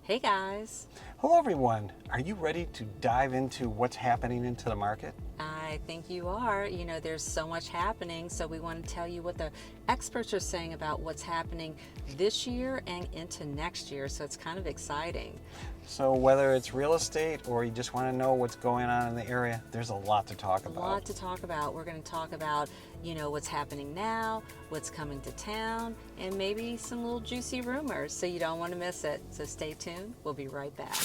Hey guys, Hello everyone. Are you ready to dive into what's happening into the market? I think you are. There's so much happening, so we want to tell you what the experts are saying about what's happening this year and into next year, so it's kind of exciting. So whether it's real estate or you just want to know what's going on in the area, there's a lot to talk A about. lot to talk about. We're going to talk about, what's happening now, what's coming to town, and maybe some little juicy rumors, so you don't want to miss it. So stay tuned. We'll be right back.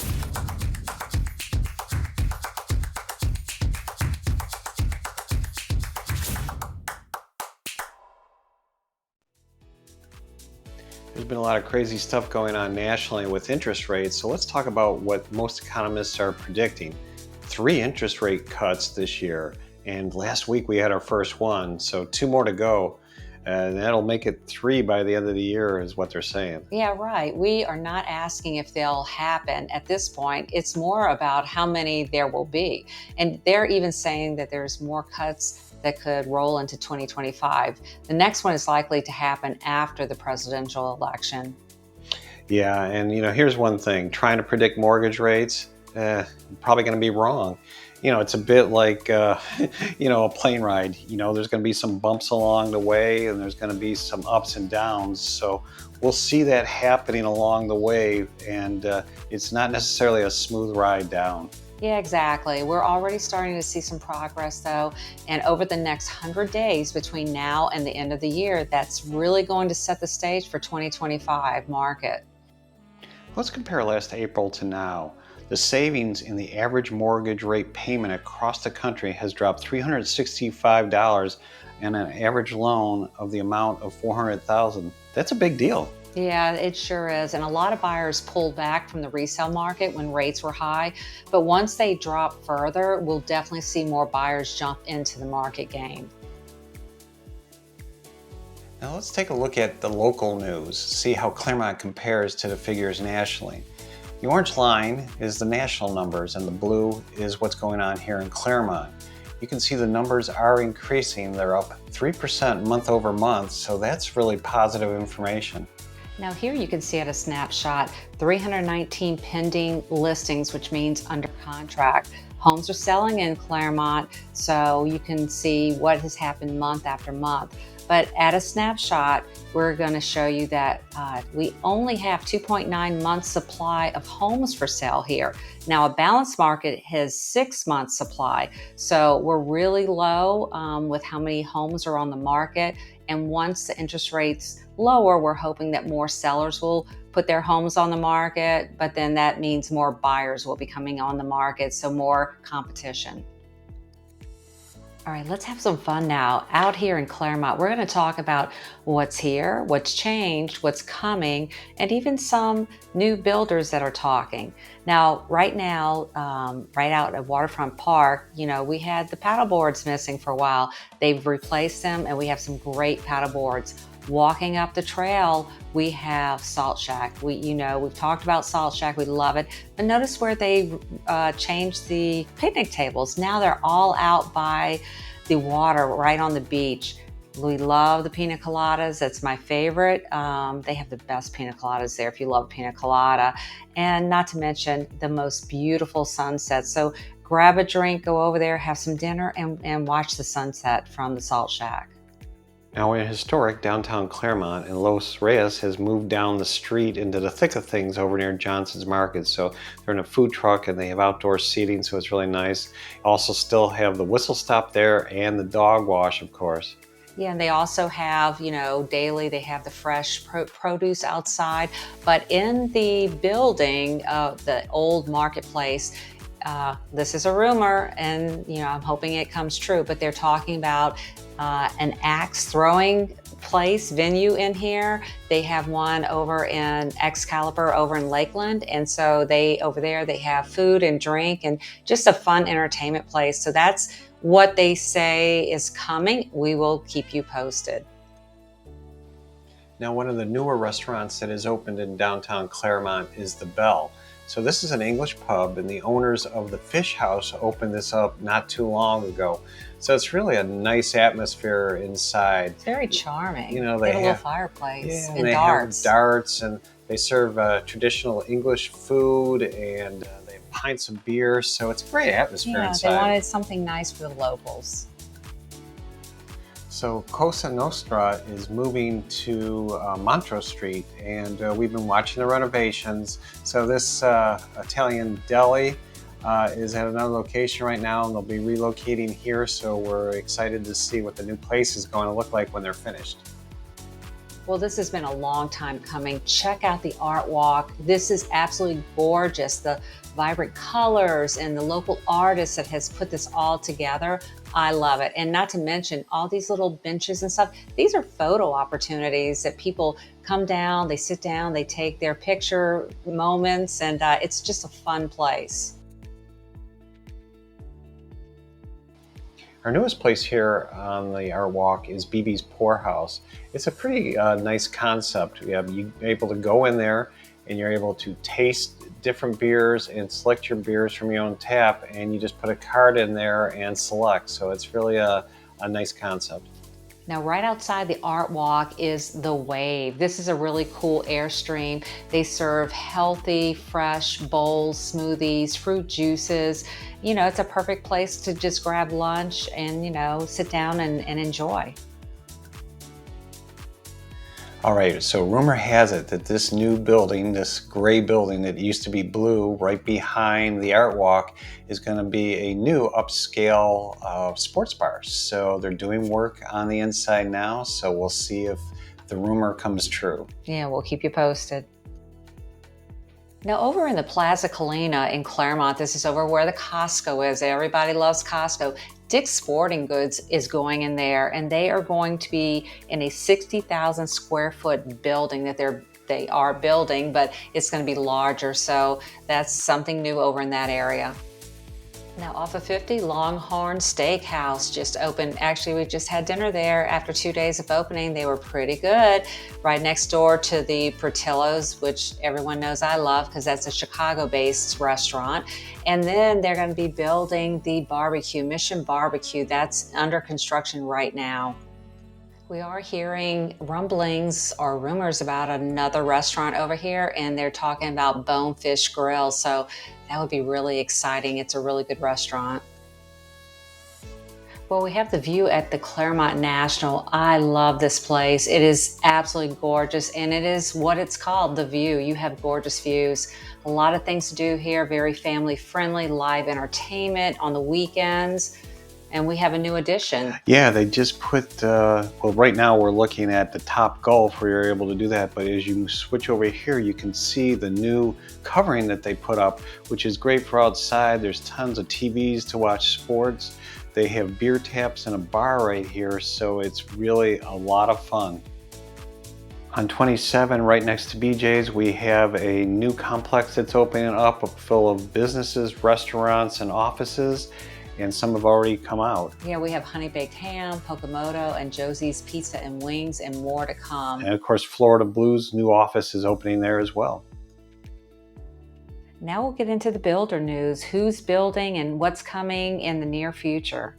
There's been a lot of crazy stuff going on nationally with interest rates, so let's talk about what most economists are predicting. 3 interest rate cuts this year, and last week we had our first one, so 2 more to go. And that'll make it 3 by the end of the year is what they're saying. Yeah, right. We are not asking if they'll happen at this point. It's more about how many there will be. And they're even saying that there's more cuts that could roll into 2025. The next one is likely to happen after the presidential election. Yeah, and here's one thing, trying to predict mortgage rates, probably going to be wrong. It's a bit like, a plane ride. There's going to be some bumps along the way and there's going to be some ups and downs. So we'll see that happening along the way, and it's not necessarily a smooth ride down. Yeah, exactly. We're already starting to see some progress, though. And over the next 100 days between now and the end of the year, that's really going to set the stage for 2025 market. Let's compare last April to now. The savings in the average mortgage rate payment across the country has dropped $365 and an average loan of the amount of $400,000. That's a big deal. Yeah, it sure is. And a lot of buyers pulled back from the resale market when rates were high. But once they drop further, we'll definitely see more buyers jump into the market game. Now let's take a look at the local news, see how Clermont compares to the figures nationally. The orange line is the national numbers and the blue is what's going on here in Clermont. You can see the numbers are increasing. They're up 3% month over month, so that's really positive information. Now here you can see at a snapshot 319 pending listings, which means under contract. Homes are selling in Clermont, so you can see what has happened month after month. But at a snapshot, we're going to show you that we only have 2.9 months supply of homes for sale here. Now, a balanced market has 6 months supply. So we're really low with how many homes are on the market. And once the interest rates lower, we're hoping that more sellers will put their homes on the market, but then that means more buyers will be coming on the market, so more competition. All right, let's have some fun now. Out here in Clermont, we're going to talk about what's here, what's changed, what's coming, and even some new builders that are talking. Now, right now, right out at Waterfront Park, we had the paddle boards missing for a while. They've replaced them, and we have some great paddle boards. Walking up the trail, we have Salt Shack. We've talked about Salt Shack. We love it. But notice where they changed the picnic tables. Now they're all out by the water, right on the beach. We love the pina coladas. That's my favorite. They have the best pina coladas there if you love pina colada. And not to mention the most beautiful sunsets. So grab a drink, go over there, have some dinner, and watch the sunset from the Salt Shack. Now in historic downtown Clermont, and Los Reyes has moved down the street into the thick of things over near Johnson's Market. So they're in a food truck and they have outdoor seating, so it's really nice. Also still have the whistle stop there and the dog wash, of course. Yeah, and they also have, daily they have the fresh produce outside. But in the building, the old marketplace, this is a rumor, and I'm hoping it comes true, but they're talking about an axe throwing venue in here. They have one over in Excalibur over in Lakeland, and so over there they have food and drink and just a fun entertainment place. So that's what they say is coming. We will keep you posted. Now one of the newer restaurants that is opened in downtown Clermont is the Bell. So this is an English pub, and the owners of the Fish House opened this up not too long ago. So it's really a nice atmosphere inside. It's very charming. They have a little fireplace and they darts. have darts, and They serve traditional English food, and they have pints of beer, so it's a great atmosphere Yeah, inside. they wanted something nice for the locals. So Cosa Nostra is moving to Montrose Street, and we've been watching the renovations. So this Italian deli is at another location right now, and they'll be relocating here. So we're excited to see what the new place is going to look like when they're finished. Well, this has been a long time coming. Check out the Art Walk. This is absolutely gorgeous. The vibrant colors and the local artist that has put this all together. I love it. And not to mention all these little benches and stuff. These are photo opportunities that people come down, they sit down, they take their picture moments, and it's just a fun place. Our newest place here on the Art Walk is BB's Pour House. It's a pretty nice concept. You're able to go in there and you're able to taste different beers and select your beers from your own tap, and you just put a card in there and select. So it's really a nice concept. Now, right outside the Art Walk is the Wave. This is a really cool Airstream. They serve healthy, fresh bowls, smoothies, fruit juices. You know, it's a perfect place to just grab lunch and, you know, sit down and enjoy. All right, so rumor has it that this new building, this gray building that used to be blue right behind the Art Walk, is going to be a new upscale sports bar. So they're doing work on the inside now, so we'll see if the rumor comes true. Yeah, we'll keep you posted. Now, over in the Plaza Colina in Clermont, this is over where the Costco is. Everybody loves Costco. Dick's Sporting Goods is going in there, and they are going to be in a 60,000 square foot building that they are building, but it's going to be larger. So that's something new over in that area. Now, off of 50, Longhorn Steakhouse just opened. Actually, we just had dinner there after 2 days of opening. They were pretty good. Right next door to the Portillo's, which everyone knows I love because that's a Chicago-based restaurant. And then they're going to be building the barbecue, Mission Barbecue. That's under construction right now. We are hearing rumblings or rumors about another restaurant over here, and they're talking about Bonefish Grill. So that would be really exciting. It's a really good restaurant. Well, we have the view at the Clermont National. I love this place. It is absolutely gorgeous, and it is what it's called, the view. You have gorgeous views. A lot of things to do here, very family friendly, live entertainment on the weekends. And we have a new addition. Yeah, they just put, well, right now we're looking at the Top Golf where you're able to do that. But as you switch over here, you can see the new covering that they put up, which is great for outside. There's tons of TVs to watch sports. They have beer taps and a bar right here. So it's really a lot of fun. On 27, right next to BJ's, we have a new complex that's opening up full of businesses, restaurants, and offices. And some have already come out. Yeah, we have Honey Baked Ham, Pokemoto, and Josie's Pizza and Wings, and more to come. And of course, Florida Blues' new office is opening there as well. Now we'll get into the builder news. Who's building and what's coming in the near future?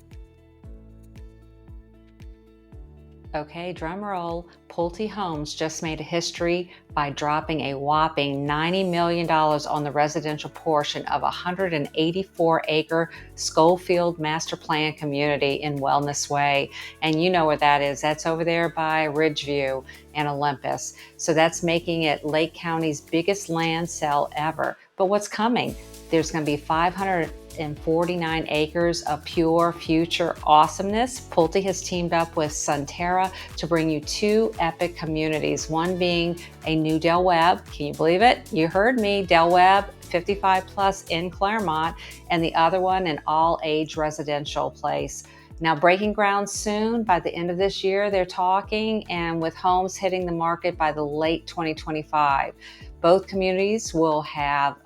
Okay, drum roll. Pulte Homes just made a history by dropping a whopping $90 million on the residential portion of a 184-acre Schofield master plan community in Wellness Way. And you know where that is. That's over there by Ridgeview and Olympus. So that's making it Lake County's biggest land sale ever. But what's coming? There's going to be 549 acres of pure future awesomeness. Pulte has teamed up with Sunterra to bring you two epic communities, one being a new Del Webb. Can you believe it? You heard me, Del Webb, 55 plus in Clermont, and the other one an all-age residential place. Now, breaking ground soon, by the end of this year, they're talking, and with homes hitting the market by the late 2025. Both communities will have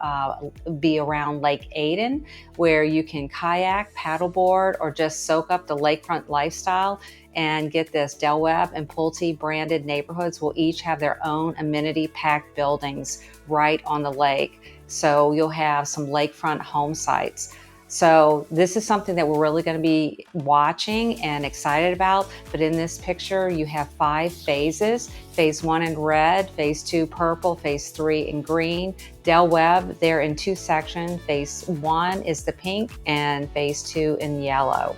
be around Lake Aden, where you can kayak, paddleboard, or just soak up the lakefront lifestyle. And get this, Del Webb and Pulte branded neighborhoods will each have their own amenity-packed buildings right on the lake. So you'll have some lakefront home sites. So this is something that we're really going to be watching and excited about. But in this picture, you have 5 phases. Phase 1 in red, phase 2 purple, phase 3 in green. Del Webb, they're in 2 sections. Phase 1 is the pink and phase 2 in yellow.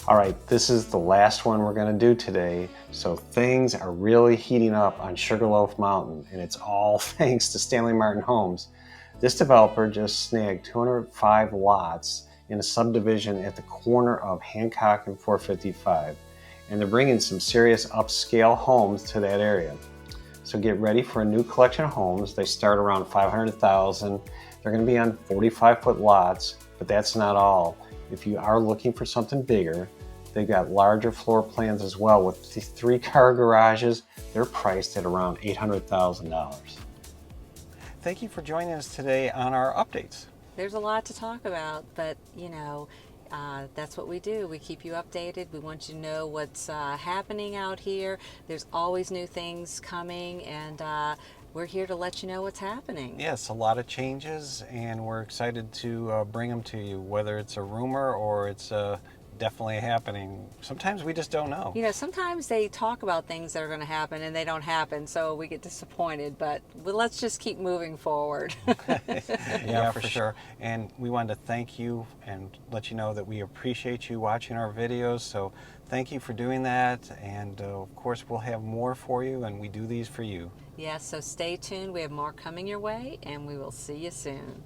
All right, this is the last one we're going to do today. So things are really heating up on Sugarloaf Mountain, and it's all thanks to Stanley Martin Homes. This developer just snagged 205 lots in a subdivision at the corner of Hancock and 455, and they're bringing some serious upscale homes to that area. So get ready for a new collection of homes. They start around $500,000. They're going to be on 45-foot lots, but that's not all. If you are looking for something bigger, they've got larger floor plans as well with 3-car garages. They're priced at around $800,000. Thank you for joining us today on our updates. There's a lot to talk about, but that's what we do. We keep you updated. We want you to know what's happening out here. There's always new things coming, and we're here to let you know what's happening. Yes, a lot of changes, and we're excited to bring them to you, whether it's a rumor or it's definitely happening. Sometimes we just don't know. Sometimes they talk about things that are going to happen and they don't happen, so we get disappointed, but let's just keep moving forward. Yeah, for sure. And we wanted to thank you and let you know that we appreciate you watching our videos, so thank you for doing that, and of course we'll have more for you, and we do these for you. Yes, so stay tuned. We have more coming your way, and we will see you soon.